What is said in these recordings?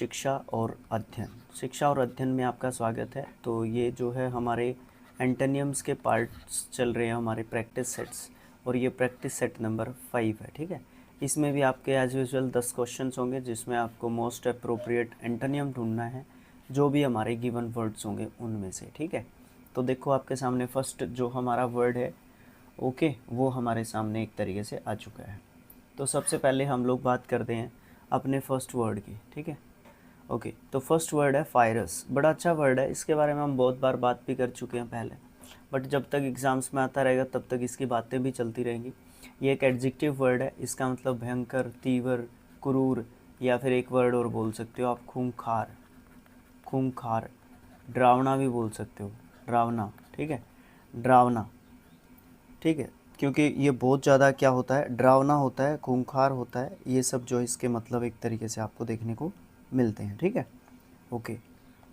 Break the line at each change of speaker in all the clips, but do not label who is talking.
शिक्षा और अध्ययन। शिक्षा और अध्ययन में आपका स्वागत है। तो ये जो है हमारे एंटोनियम्स के पार्ट्स चल रहे हैं, हमारे प्रैक्टिस सेट्स, और ये प्रैक्टिस सेट नंबर 5 है। ठीक है, इसमें भी आपके एज यूजुअल 10 क्वेश्चंस होंगे जिसमें आपको मोस्ट अप्रोप्रिएट एंटोनियम ढूंढना है जो भी हमारे गिवन वर्ड्स होंगे उनमें से। ठीक है, तो देखो आपके सामने फर्स्ट जो हमारा वर्ड है ओके, वो हमारे सामने एक तरीके से आ चुका है। तो सबसे पहले हम लोग बात करते हैं अपने फर्स्ट वर्ड की। ठीक है, ओके, तो फर्स्ट वर्ड है फायरस। बड़ा अच्छा वर्ड है, इसके बारे में हम बहुत बार बात भी कर चुके हैं पहले, बट जब तक एग्ज़ाम्स में आता रहेगा तब तक इसकी बातें भी चलती रहेंगी। ये एक एडजेक्टिव वर्ड है, इसका मतलब भयंकर, तीव्र, क्रूर, या फिर एक वर्ड और बोल सकते हो आप खूंखार। खूंखार, डरावना भी बोल सकते हो, डरावना। ठीक है, डरावना। ठीक है, क्योंकि ये बहुत ज़्यादा क्या होता है, डरावना होता है, खूंखार होता है, ये सब जो इसके मतलब एक तरीके से आपको देखने को मिलते हैं। ठीक है, ओके।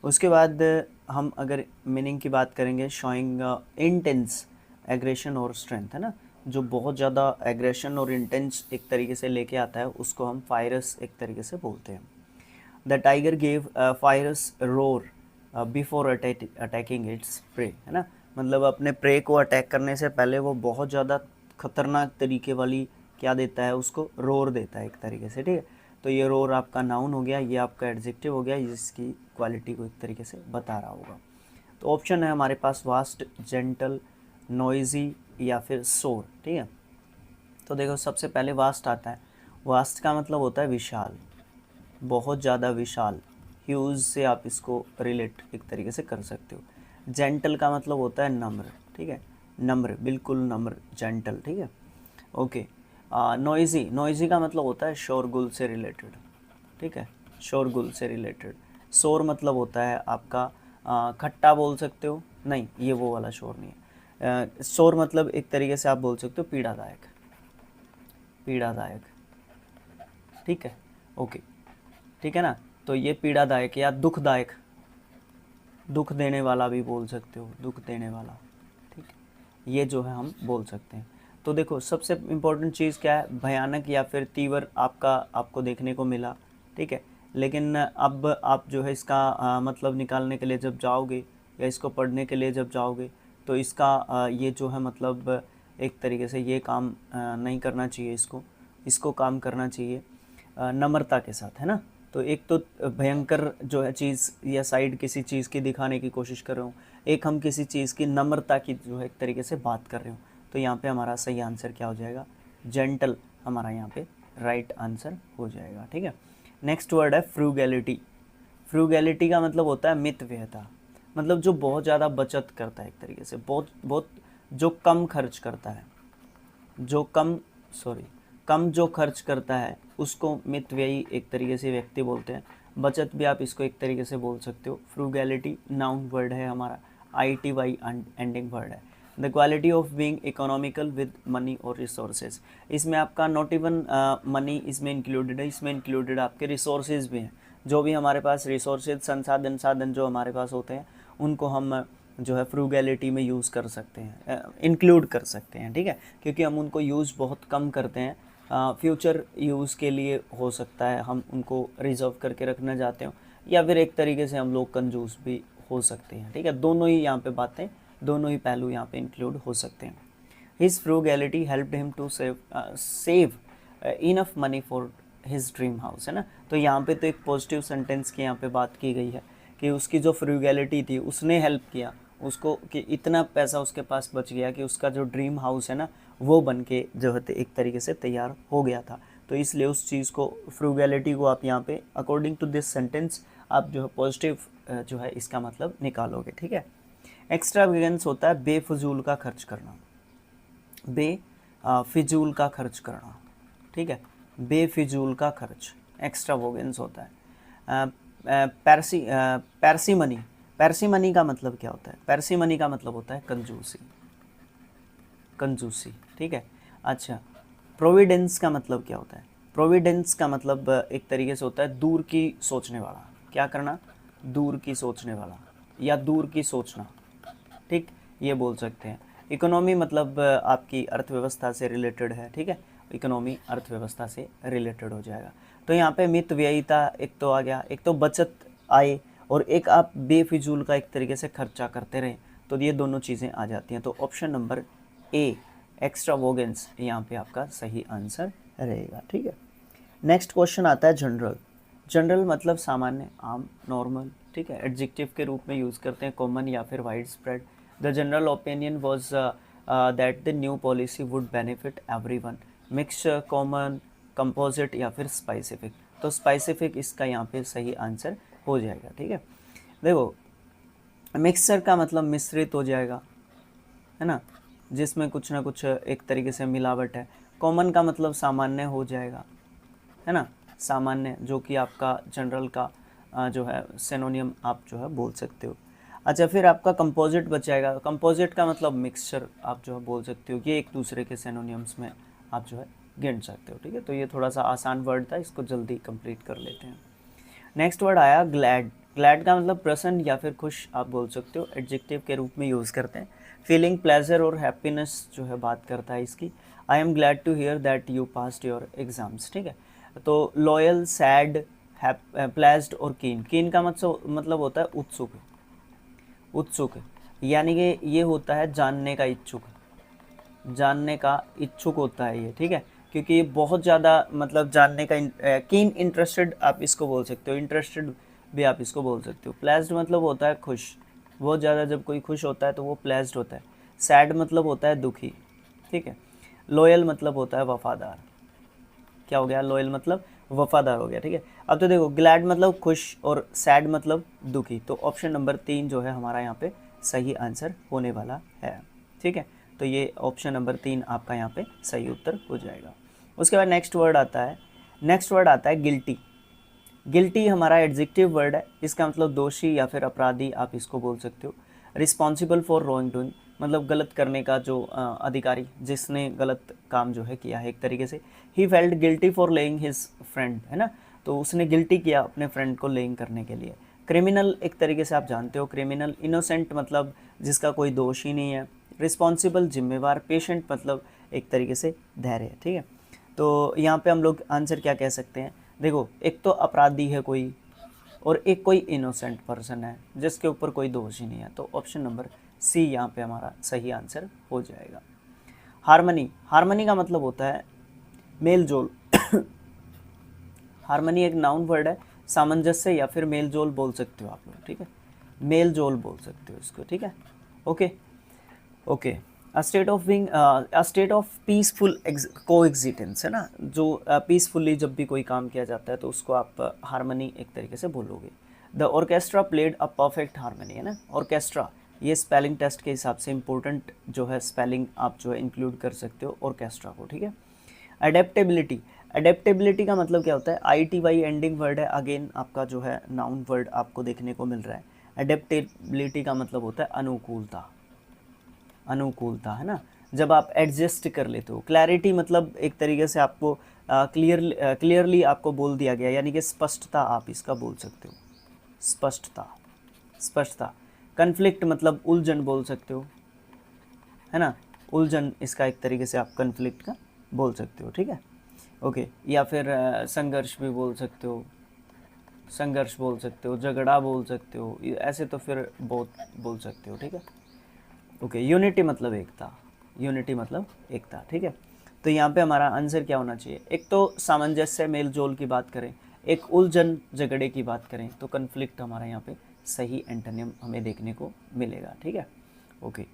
उसके बाद हम अगर मीनिंग की बात करेंगे, शोइंग इंटेंस एग्रेशन और स्ट्रेंथ, है ना, जो बहुत ज़्यादा एग्रेशन और इंटेंस एक तरीके से लेके आता है उसको हम फायरस एक तरीके से बोलते हैं। The tiger gave fierce roar before attacking its prey, है ना, मतलब अपने प्रे को अटैक करने से पहले वो बहुत ज़्यादा खतरनाक तरीके वाली क्या देता है, उसको रोर देता है एक तरीके से। ठीक है, तो ये रोर आपका नाउन हो गया, ये आपका एडजेक्टिव हो गया, जिसकी क्वालिटी को एक तरीके से बता रहा होगा। तो ऑप्शन है हमारे पास वास्ट, जेंटल, नॉइजी या फिर शोर। ठीक है, तो देखो सबसे पहले वास्ट आता है। वास्ट का मतलब होता है विशाल, बहुत ज़्यादा विशाल। ह्यूज से आप इसको रिलेट एक तरीके से कर सकते हो। जेंटल का मतलब होता है नम्र। ठीक है, नम्र, बिल्कुल नम्र, जेंटल। ठीक है, ओके। नॉइजी, नॉइजी का मतलब होता है शोरगुल से रिलेटेड। ठीक है, शोरगुल से रिलेटेड। शोर मतलब होता है आपका खट्टा बोल सकते हो, नहीं ये वो वाला शोर नहीं है। शोर मतलब एक तरीके से आप बोल सकते हो पीड़ादायक, पीड़ादायक। ठीक है, ओके, ठीक है ना, तो ये पीड़ादायक या दुखदायक, दुख देने वाला भी बोल सकते हो, दुख देने वाला। ठीक, ये जो है हम बोल सकते हैं। तो देखो सबसे इम्पोर्टेंट चीज़ क्या है, भयानक या फिर तीव्र आपको देखने को मिला। ठीक है, लेकिन अब आप जो है इसका मतलब निकालने के लिए जब जाओगे या इसको पढ़ने के लिए जब जाओगे तो इसका ये जो है मतलब एक तरीके से ये काम नहीं करना चाहिए, इसको काम करना चाहिए नम्रता के साथ, है ना। तो एक तो भयंकर जो है चीज़ या साइड किसी चीज़ की दिखाने की कोशिश कर रहे हो, एक हम किसी चीज़ की नम्रता की जो है एक तरीके से बात कर रहे हो, तो यहाँ पे हमारा सही आंसर क्या हो जाएगा, जेंटल हमारा यहाँ पे राइट आंसर हो जाएगा। ठीक है, नेक्स्ट वर्ड है फ्रूगैलिटी। फ्रूगैलिटी का मतलब होता है मितव्ययता, मतलब जो बहुत ज़्यादा बचत करता है एक तरीके से, बहुत बहुत जो कम खर्च करता है, जो कम जो खर्च करता है उसको मितव्ययी एक तरीके से व्यक्ति बोलते हैं। बचत भी आप इसको एक तरीके से बोल सकते हो। फ्रूगैलिटी नाउन वर्ड है हमारा, ITY एंडिंग वर्ड है। The quality of being economical with money और रिसोर्सेज, इसमें आपका नॉट इवन मनी इसमें इंक्लूडेड है, इसमें इंक्लूडेड आपके रिसोर्सेज भी हैं। जो भी हमारे पास रिसोर्सेज, साधन जो हमारे पास होते हैं उनको हम जो है फ्रूगैलिटी में यूज़ कर सकते हैं, इंक्लूड कर सकते हैं। ठीक है, क्योंकि हम उनको यूज़ बहुत कम करते हैं, फ्यूचर यूज़ के लिए हो सकता है हम उनको रिजर्व करके रखना चाहते हो, या फिर एक तरीके से हम लोग कंजूस भी हो सकते हैं। ठीक है, दोनों ही यहाँ पे बातें, दोनों ही पहलू यहाँ पे इंक्लूड हो सकते हैं। His frugality helped him to save enough money for his dream house, है ना। तो यहाँ पे तो एक पॉजिटिव सेंटेंस की यहाँ पे बात की गई है कि उसकी जो फ्रूगैलिटी थी उसने हेल्प किया उसको, कि इतना पैसा उसके पास बच गया कि उसका जो ड्रीम हाउस है ना वो बन के जो है एक तरीके से तैयार हो गया था। तो इसलिए उस चीज़ को, फ्रूगैलिटी को आप यहाँ पे अकॉर्डिंग टू दिस सेंटेंस आप जो है पॉजिटिव जो है इसका मतलब निकालोगे। ठीक है, एक्स्ट्रावेगेंस होता है बेफजूल का खर्च करना, बेफिजूल का खर्च करना। ठीक है, बेफिजूल का खर्च एक्स्ट्रावेगेंस होता है। पैरसीमनी, पैरसीमनी का मतलब क्या होता है, पैरसीमनी का मतलब होता है कंजूसी, कंजूसी। ठीक है, अच्छा, प्रोविडेंस का मतलब क्या होता है, प्रोविडेंस का मतलब एक तरीके से होता है दूर की सोचने वाला, क्या करना, दूर की सोचने वाला या दूर की सोचना। ठीक, ये बोल सकते हैं। इकोनॉमी मतलब आपकी अर्थव्यवस्था से रिलेटेड है। ठीक है, इकोनॉमी अर्थव्यवस्था से रिलेटेड हो जाएगा। तो यहाँ पे मितव्ययिता एक तो आ गया, एक तो बचत आय, और एक आप बेफिजूल का एक तरीके से खर्चा करते रहे, तो ये दोनों चीज़ें आ जाती हैं। तो ऑप्शन नंबर ए एक्स्ट्रावोगेंस यहाँ पे आपका सही आंसर रहेगा। ठीक है, नेक्स्ट क्वेश्चन आता है जनरल। जनरल मतलब सामान्य, आम, नॉर्मल। ठीक है, एडजेक्टिव के रूप में यूज़ करते हैं कॉमन या फिर wide spread. The general opinion was that the new policy would benefit everyone. Mixture, common, composite या फिर स्पेसिफिक। तो स्पेसिफिक इसका यहाँ पे सही आंसर हो जाएगा। ठीक है, देखो मिक्सचर का मतलब मिश्रित हो जाएगा, है ना, जिसमें कुछ ना कुछ एक तरीके से मिलावट है। कॉमन का मतलब सामान्य हो जाएगा, है ना, सामान्य, जो कि आपका जनरल का जो है सिनोनियम आप जो है बोल सकते हो। अच्छा, फिर आपका कंपोजिट बच जाएगा। कंपोजिट का मतलब मिक्सचर आप जो है बोल सकते हो। ये एक दूसरे के सिनोनियम्स में आप जो है गिन सकते हो। ठीक है, तो ये थोड़ा सा आसान वर्ड था, इसको जल्दी कंप्लीट कर लेते हैं। नेक्स्ट वर्ड आया ग्लैड। ग्लैड का मतलब प्रसन्न या फिर खुश आप बोल सकते हो, एडजेक्टिव के रूप में यूज़ करते हैं। फीलिंग प्लेजर और हैप्पीनेस जो है बात करता है इसकी। I am glad to hear that you passed your exams. ठीक है, तो लॉयल, सैड, प्लेज्ड और कीन। कीन का मतलब होता है उत्सुक, उत्सुक, यानी कि ये होता है जानने का इच्छुक, जानने का इच्छुक होता है ये। ठीक है, क्योंकि ये बहुत ज़्यादा मतलब जानने का कीन, इंटरेस्टेड आप इसको बोल सकते हो, इंटरेस्टेड भी आप इसको बोल सकते हो। प्लेज्ड मतलब होता है खुश, बहुत ज़्यादा जब कोई खुश होता है तो वो प्लेज्ड होता है। सैड मतलब होता है दुखी। ठीक है, लॉयल मतलब होता है वफादार। क्या हो गया, लॉयल मतलब वफादार हो गया। ठीक है, अब तो देखो ग्लैड मतलब खुश और सैड मतलब दुखी। तो ऑप्शन नंबर 3 जो है हमारा यहाँ पे सही आंसर होने वाला है। ठीक है, तो ये ऑप्शन नंबर 3 आपका यहाँ पे सही उत्तर हो जाएगा। उसके बाद नेक्स्ट वर्ड आता है, नेक्स्ट वर्ड आता है गिल्टी। गिल्टी हमारा एडजेक्टिव वर्ड है, इसका मतलब दोषी या फिर अपराधी आप इसको बोल सकते हो। रिस्पॉन्सिबल फॉर रॉन्ग डूइंग मतलब गलत करने का जो अधिकारी, जिसने गलत काम जो है किया है एक तरीके से। He felt guilty for laying his friend, है ना, तो उसने गिल्टी किया अपने फ्रेंड को लेइंग करने के लिए। क्रिमिनल एक तरीके से आप जानते हो, क्रिमिनल। इनोसेंट मतलब जिसका कोई दोष ही नहीं है। रिस्पॉन्सिबल जिम्मेवार। पेशेंट मतलब एक तरीके से धैर्य। ठीक है, तो यहाँ पे हम लोग आंसर क्या कह सकते हैं, देखो एक तो अपराधी है कोई, और एक कोई इनोसेंट पर्सन है जिसके ऊपर कोई दोष ही नहीं है। तो ऑप्शन नंबर सी यहाँ पे हमारा सही आंसर हो जाएगा। हार्मनी, हार्मनी का मतलब होता है मेल जोल। हार्मनी एक नाउन वर्ड है, सामंजस्य या फिर मेल जोल बोल सकते हो आप लोग। ठीक है, मेल जोल बोल सकते हो इसको। ठीक है, okay okay. A state of being, a state of peaceful coexistence, है ना, जो पीसफुली जब भी कोई काम किया जाता है तो उसको आप हार्मनी एक तरीके से बोलोगे। The orchestra played a perfect harmony, है ना, ऑर्केस्ट्रा ये स्पेलिंग टेस्ट के हिसाब से इंपॉर्टेंट जो है स्पेलिंग आप जो है इंक्लूड कर सकते हो ऑर्केस्ट्रा को। ठीक है, अडेप्टेबिलिटी, अडेप्टेबिलिटी का मतलब क्या होता है, ITY एंडिंग वर्ड है, अगेन आपका जो है नाउन वर्ड आपको देखने को मिल रहा है। अडेप्टेबिलिटी का मतलब होता है अनुकूलता, अनुकूलता, है ना, जब आप एडजस्ट कर लेते हो। क्लैरिटी मतलब एक तरीके से आपको क्लियरली आपको बोल दिया गया, यानी कि स्पष्टता आप इसका बोल सकते हो, स्पष्टता, स्पष्टता। कन्फ्लिक्ट मतलब उलझन बोल सकते हो, है ना, उलझन इसका एक तरीके से आप कन्फ्लिक्ट का बोल सकते हो। ठीक है, ओके, या फिर संघर्ष भी बोल सकते हो, संघर्ष बोल सकते हो, झगड़ा बोल सकते हो, ऐसे तो फिर बहुत बोल सकते हो। ठीक है, ओके। यूनिटी मतलब एकता, यूनिटी मतलब एकता। ठीक है, तो यहाँ पे हमारा आंसर क्या होना चाहिए, एक तो सामंजस्य मेल जोल की बात करें, एक उलझन झगड़े की बात करें, तो कन्फ्लिक्ट हमारा यहाँ पे सही एंटोनिम हमें देखने को मिलेगा। ठीक है, ओके।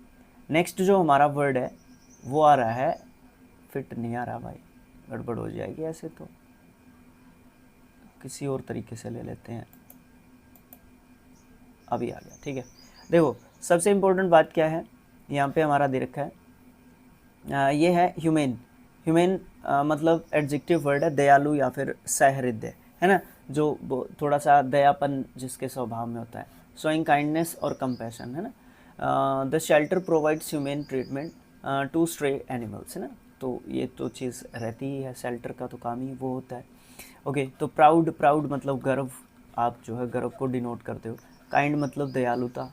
नेक्स्ट जो हमारा वर्ड है वो आ रहा है, फिट नहीं आ रहा भाई, गड़बड़ हो जाएगी ऐसे तो, किसी और तरीके से ले लेते हैं। अभी आ गया। ठीक है, देखो सबसे इम्पोर्टेंट बात क्या है यहाँ पे हमारा दे रखा है, ये है ह्यूमेन। ह्यूमेन मतलब एडजेक्टिव वर्ड है, दयालु या फिर सहृदय, है ना, जो थोड़ा सा दयापन जिसके स्वभाव में होता है। शोइंग काइंडनेस और कंपैशन, है ना। The shelter provides humane treatment to stray animals, है ना, तो ये तो चीज़ रहती ही है, शेल्टर का तो काम ही वो होता है। ओके, तो प्राउड, प्राउड मतलब गर्व, आप जो है गर्व को डिनोट करते हो। काइंड मतलब दयालुता,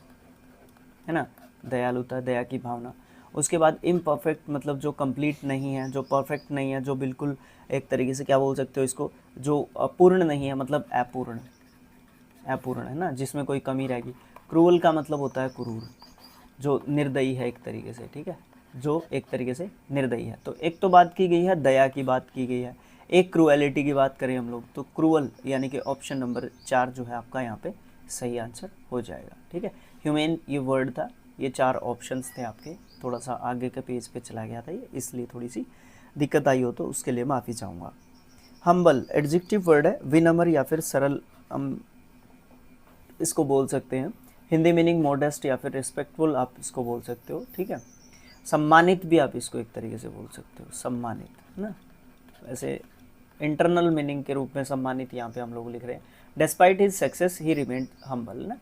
है ना, दयालुता, दया की भावना। उसके बाद इम्परफेक्ट मतलब जो कंप्लीट नहीं है, जो परफेक्ट नहीं है, जो बिल्कुल एक तरीके से क्या बोल सकते हो इसको, जो अपूर्ण नहीं है, मतलब अपूर्ण, अपूर्ण है ना, जिसमें कोई कमी रहेगी। क्रूअल का मतलब होता है क्रूर, जो निर्दयी है एक तरीके से, ठीक है, जो एक तरीके से निर्दयी है। तो एक तो बात की गई है दया की, बात की गई है, एक क्रूएलिटी की बात करें हम लोग तो क्रूअल यानी कि ऑप्शन नंबर 4 जो है आपका यहाँ पे सही आंसर हो जाएगा, ठीक है। ह्यूमेन ये वर्ड था, ये 4 ऑप्शंस थे आपके, थोड़ा सा आगे के पेज पे चला गया था ये, इसलिए थोड़ी सी दिक्कत आई हो तो उसके लिए माफ़ी चाहूँगा। हम्बल एडजेक्टिव वर्ड है, विनम्र या फिर सरल, हम इसको बोल सकते हैं। हिंदी मीनिंग मॉडेस्ट या फिर रिस्पेक्टफुल आप इसको बोल सकते हो, ठीक है। सम्मानित भी आप इसको एक तरीके से बोल सकते हो, सम्मानित, है ना। वैसे इंटरनल मीनिंग के रूप में सम्मानित यहाँ पे हम लोग लिख रहे हैं। डिस्पाइट हिज सक्सेस ही रिमेंड हम्बल ना,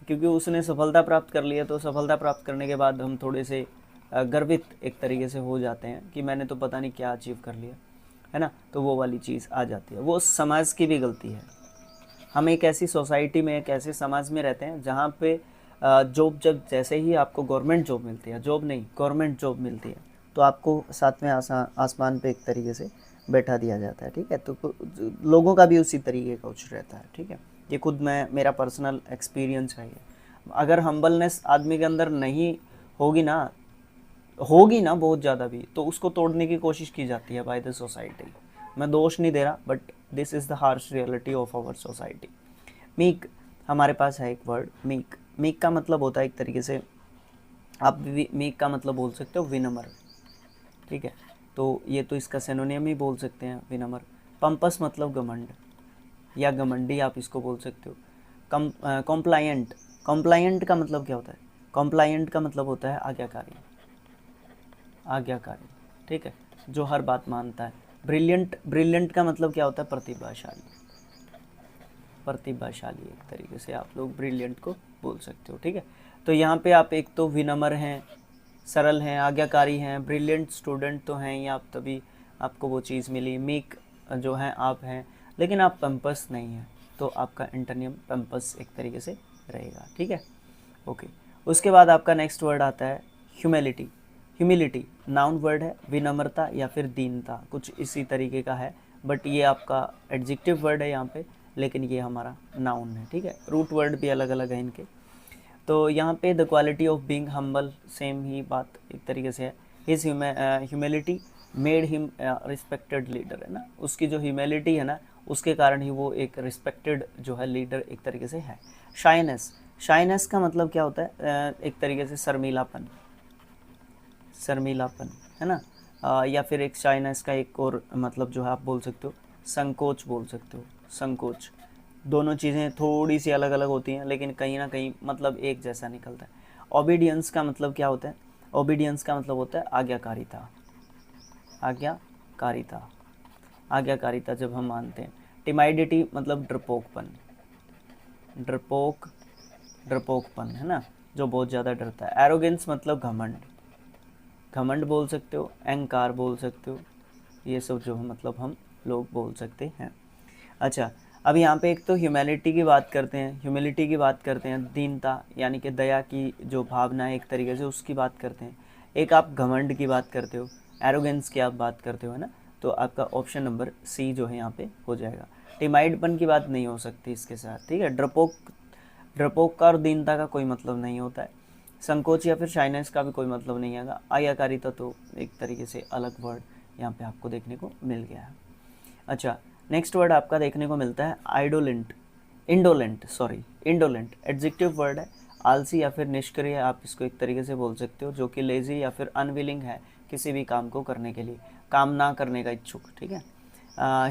क्योंकि उसने सफलता प्राप्त कर लिया, तो सफलता प्राप्त करने के बाद हम थोड़े से गर्वित एक तरीके से हो जाते हैं कि मैंने तो पता नहीं क्या अचीव कर लिया, है ना। तो वो वाली चीज़ आ जाती है, वो समाज की भी गलती है। हम एक ऐसी सोसाइटी में, एक ऐसे समाज में रहते हैं जहाँ पे जॉब, जब जैसे ही आपको गवर्नमेंट जॉब मिलती है, जॉब नहीं गवर्नमेंट जॉब मिलती है, तो आपको सातवें आसमान पे एक तरीके से बैठा दिया जाता है, ठीक है। तो लोगों का भी उसी तरीके का कुछ रहता है, ठीक है। ये खुद मेरा पर्सनल एक्सपीरियंस है ये। अगर हम्बलनेस आदमी के अंदर नहीं होगी ना, बहुत ज़्यादा भी, तो उसको तोड़ने की कोशिश की जाती है बाय द सोसाइटी। मैं दोष नहीं दे रहा, but this is the harsh reality of our society. मीक हमारे पास है एक वर्ड मीक। मीक का मतलब होता है एक तरीके से, आप मीक का मतलब बोल सकते हो विनम्र, ठीक है। तो ये तो इसका सिनोनियम ही बोल सकते हैं विनम्र। पंपस मतलब घमंड या घमंडी आप इसको बोल सकते हो। कॉम्प्लायंट, कॉम्प्लायंट का मतलब क्या होता है? कॉम्प्लायंट का मतलब होता है आज्ञाकारी, आज्ञाकारी, ठीक है, जो हर बात मानता है। ब्रिलियंट, ब्रिलियंट का मतलब क्या होता है? प्रतिभाशाली, प्रतिभाशाली एक तरीके से आप लोग ब्रिलियंट को बोल सकते हो, ठीक है। तो यहाँ पे आप एक तो विनम्र हैं, सरल हैं, आज्ञाकारी हैं, ब्रिलियंट स्टूडेंट तो हैं ही आप, तभी आपको वो चीज़ मिली। मीक जो है आप हैं, लेकिन आप पंपस नहीं हैं, तो आपका एंटोनियम पंपस एक तरीके से रहेगा, ठीक है। ओके, उसके बाद आपका नेक्स्ट वर्ड आता है ह्यूमिलिटी। ह्यूमिलिटी नाउन वर्ड है, विनम्रता या फिर दीनता, कुछ इसी तरीके का है, बट ये आपका एडजेक्टिव वर्ड है यहाँ पे, लेकिन ये हमारा नाउन है, ठीक है। रूट वर्ड भी अलग अलग है इनके। तो यहाँ पे the quality of being humble, same ही बात एक तरीके से है। His humility made him respected leader, है ना, उसकी जो ह्यूमिलिटी है ना, उसके कारण ही वो एक रिस्पेक्टेड जो है लीडर एक तरीके से है। शाइनेस, शाइनेस का मतलब क्या होता है? एक तरीके से शर्मीलापन, शर्मीलापन, है ना। या फिर एक शाइनेस का एक और मतलब जो है आप बोल सकते हो संकोच, बोल सकते हो संकोच। दोनों चीज़ें थोड़ी सी अलग अलग होती हैं, लेकिन कहीं ना कहीं मतलब एक जैसा निकलता है। ओबीडियंस का मतलब क्या होता है? ओबीडियंस का मतलब होता है आज्ञाकारिता, आज्ञाकारिता, आज्ञाकारिता जब हम मानते हैं। टिमाइडिटी मतलब डरपोकपन, डरपोक, डरपोकपन, है ना, जो बहुत ज़्यादा डरता है। एरोगेंस मतलब घमंड, घमंड बोल सकते हो, अहंकार बोल सकते हो, ये सब जो मतलब हम लोग बोल सकते हैं। अच्छा, अब यहाँ पे एक तो ह्यूमैनिटी की बात करते हैं, ह्यूमिलिटी की बात करते हैं, दीनता यानी कि दया की जो भावना है एक तरीके से उसकी बात करते हैं। एक आप घमंड की बात करते हो, एरोगेंस की आप बात करते हो, है ना। तो आपका ऑप्शन नंबर सी जो है यहाँ पे हो जाएगा। टिमाइडपन की बात नहीं हो सकती इसके साथ, ठीक है। डरपोक, डरपोक का और दीनता का कोई मतलब नहीं होता है। संकोच या फिर शाइनेस का भी कोई मतलब नहीं आएगा। आज्ञाकारिता तो एक तरीके से अलग वर्ड यहाँ पे आपको देखने को मिल गया है। अच्छा, नेक्स्ट वर्ड आपका देखने को मिलता है idolent, indolent, sorry indolent, adjective word है। आलसी या फिर निष्क्रिय आप इसको एक तरीके से बोल सकते हो, जो कि लेजी या फिर अनविलिंग है किसी भी काम को करने के लिए, काम ना करने का इच्छुक, ठीक है।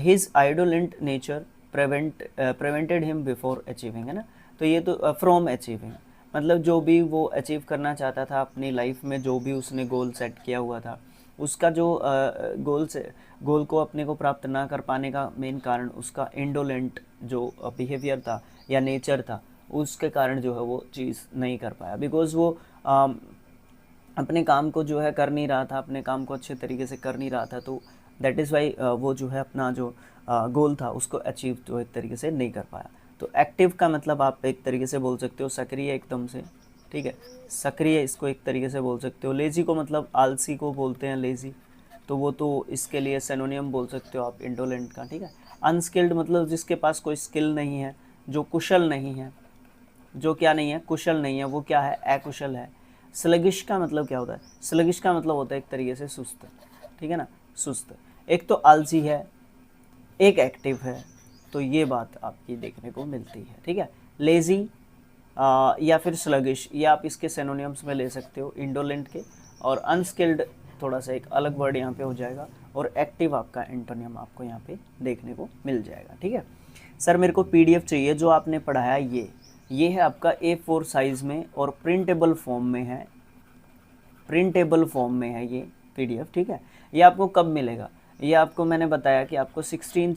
His idolent nature prevented him before achieving, है ना। तो ये तो फ्रॉम अचीविंग मतलब जो भी वो अचीव करना चाहता था अपनी लाइफ में, जो भी उसने गोल सेट किया हुआ था, उसका जो गोल को अपने को प्राप्त ना कर पाने का मेन कारण उसका इंडोलेंट जो बिहेवियर था या नेचर था, उसके कारण जो है वो चीज़ नहीं कर पाया। बिकॉज वो अपने काम को जो है कर नहीं रहा था, अपने काम को अच्छे तरीके से कर नहीं रहा था, तो दैट इज़ वाई वो जो है अपना जो गोल था उसको अचीव तो एक तरीके से नहीं कर पाया। तो एक्टिव का मतलब आप एक तरीके से बोल सकते हो सक्रिय एकदम से, ठीक है। सक्रिय इसको एक तरीके से बोल सकते हो। लेज़ी को मतलब आलसी को बोलते हैं लेज़ी, तो वो तो इसके लिए सिनोनिम बोल सकते हो आप इंडोलेंट का, ठीक है। अनस्किल्ड मतलब जिसके पास कोई स्किल नहीं है, जो कुशल नहीं है, जो क्या नहीं है, कुशल नहीं है, वो क्या है, अकुशल है। स्लगिश का मतलब क्या होता है, स्लगिश का मतलब होता है एक तरीके से सुस्त, ठीक है ना, सुस्त। एक तो आलसी है, एक एक्टिव है, तो ये बात आपकी देखने को मिलती है, ठीक है। लेज़ी या फिर स्लगिश, ये आप इसके सिनोनिम्स में ले सकते हो इंडोलेंट के। और अनस्किल्ड थोड़ा सा एक अलग वर्ड यहाँ पे हो जाएगा, और एक्टिव आपका एंटोनियम आपको यहाँ पे देखने को मिल जाएगा, ठीक है। सर मेरे को पीडीएफ चाहिए जो आपने पढ़ाया, ये है आपका A4 साइज़ में और प्रिंटेबल फॉर्म में है, प्रिंटेबल फॉर्म में है ये पीडीएफ, ठीक है। ये आपको कब मिलेगा, ये आपको मैंने बताया कि आपको 16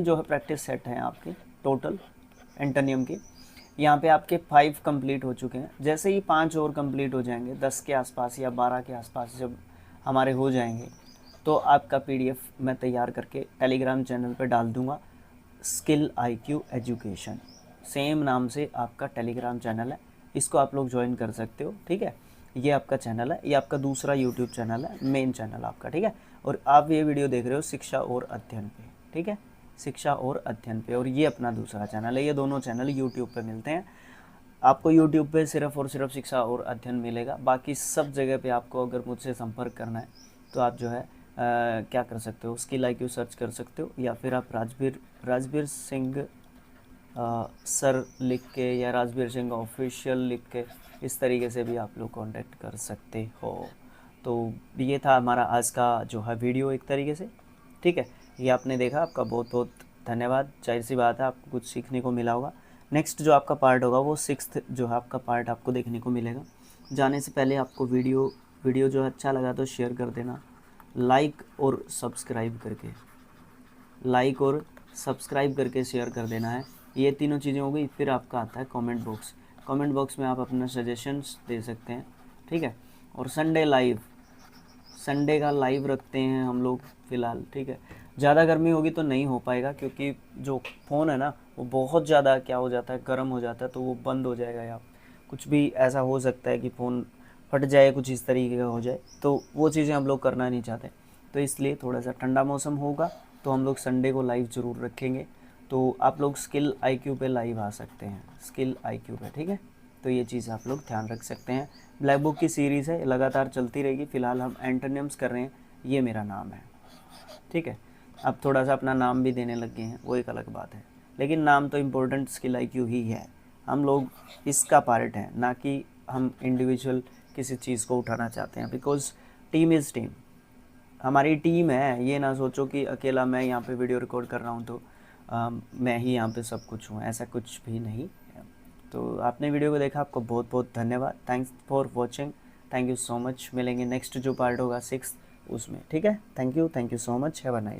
जो है प्रैक्टिस सेट हैं आपके टोटल एंटोनियम के। यहाँ पे आपके 5 कंप्लीट हो चुके हैं। जैसे ही 5 और कंप्लीट हो जाएंगे, 10 के आसपास या 12 के आसपास जब हमारे हो जाएंगे, तो आपका पीडीएफ मैं तैयार करके टेलीग्राम चैनल पे डाल दूँगा। स्किल IQ एजुकेशन सेम नाम से आपका टेलीग्राम चैनल है, इसको आप लोग ज्वाइन कर सकते हो, ठीक है। ये आपका चैनल है, ये आपका दूसरा यूट्यूब चैनल है, मेन चैनल आपका, ठीक है। और आप ये वीडियो देख रहे हो शिक्षा और अध्ययन पे, ठीक है, शिक्षा और अध्ययन पे। और ये अपना दूसरा चैनल है, ये दोनों चैनल यूट्यूब पे मिलते हैं। आपको यूट्यूब पे सिर्फ और सिर्फ शिक्षा और अध्ययन मिलेगा, बाकी सब जगह पे आपको अगर मुझसे संपर्क करना है तो आप जो है क्या कर सकते हो, स्किल IQ सर्च कर सकते हो, या फिर आप राजबीर सिंह सर लिख के या राजबीर सिंह ऑफिशियल लिख के इस तरीके से भी आप लोग कांटेक्ट कर सकते हो। तो ये था हमारा आज का जो है वीडियो एक तरीके से, ठीक है। ये आपने देखा, आपका बहुत बहुत धन्यवाद। जाहिर सी बात है आपको कुछ सीखने को मिला होगा। नेक्स्ट जो आपका पार्ट होगा वो 6th जो है आपका पार्ट आपको देखने को मिलेगा। जाने से पहले आपको वीडियो जो अच्छा लगा तो शेयर कर देना, लाइक और सब्सक्राइब करके शेयर कर देना है। ये तीनों चीज़ें हो गई। फिर आपका आता है कमेंट बॉक्स में आप अपना सजेशंस दे सकते हैं, ठीक है। और संडे का लाइव रखते हैं हम लोग फ़िलहाल, ठीक है। ज़्यादा गर्मी होगी तो नहीं हो पाएगा, क्योंकि जो फ़ोन है ना वो बहुत ज़्यादा क्या हो जाता है, गर्म हो जाता है, तो वो बंद हो जाएगा, या कुछ भी ऐसा हो सकता है कि फ़ोन फट जाए, कुछ इस तरीके का हो जाए, तो वो चीज़ें हम लोग करना नहीं चाहते। तो इसलिए थोड़ा सा ठंडा मौसम होगा तो हम लोग संडे को लाइव ज़रूर रखेंगे। तो आप लोग स्किल IQ पे लाइव आ सकते हैं, स्किल IQ पे, ठीक है। तो ये चीज़ आप लोग ध्यान रख सकते हैं। ब्लैक बुक की सीरीज़ है, लगातार चलती रहेगी। फ़िलहाल हम एंटोनिम्स कर रहे हैं, ये मेरा नाम है, ठीक है। अब थोड़ा सा अपना नाम भी देने लग गए हैं, वो एक अलग बात है, लेकिन नाम तो इम्पोर्टेंट स्किल IQ ही है। हम लोग इसका पार्ट हैं, ना कि हम इंडिविजुअल किसी चीज़ को उठाना चाहते हैं, बिकॉज़ टीम इज़ टीम, हमारी टीम है। ये ना सोचो कि अकेला मैं यहाँ पे वीडियो रिकॉर्ड कर रहा हूँ तो मैं ही यहाँ पे सब कुछ हूँ, ऐसा कुछ भी नहीं। तो आपने वीडियो को देखा, आपको बहुत बहुत धन्यवाद। Thanks for watching, thank you so much. मिलेंगे नेक्स्ट जो पार्ट होगा 6th उसमें, ठीक है। Thank you so much, have a nice.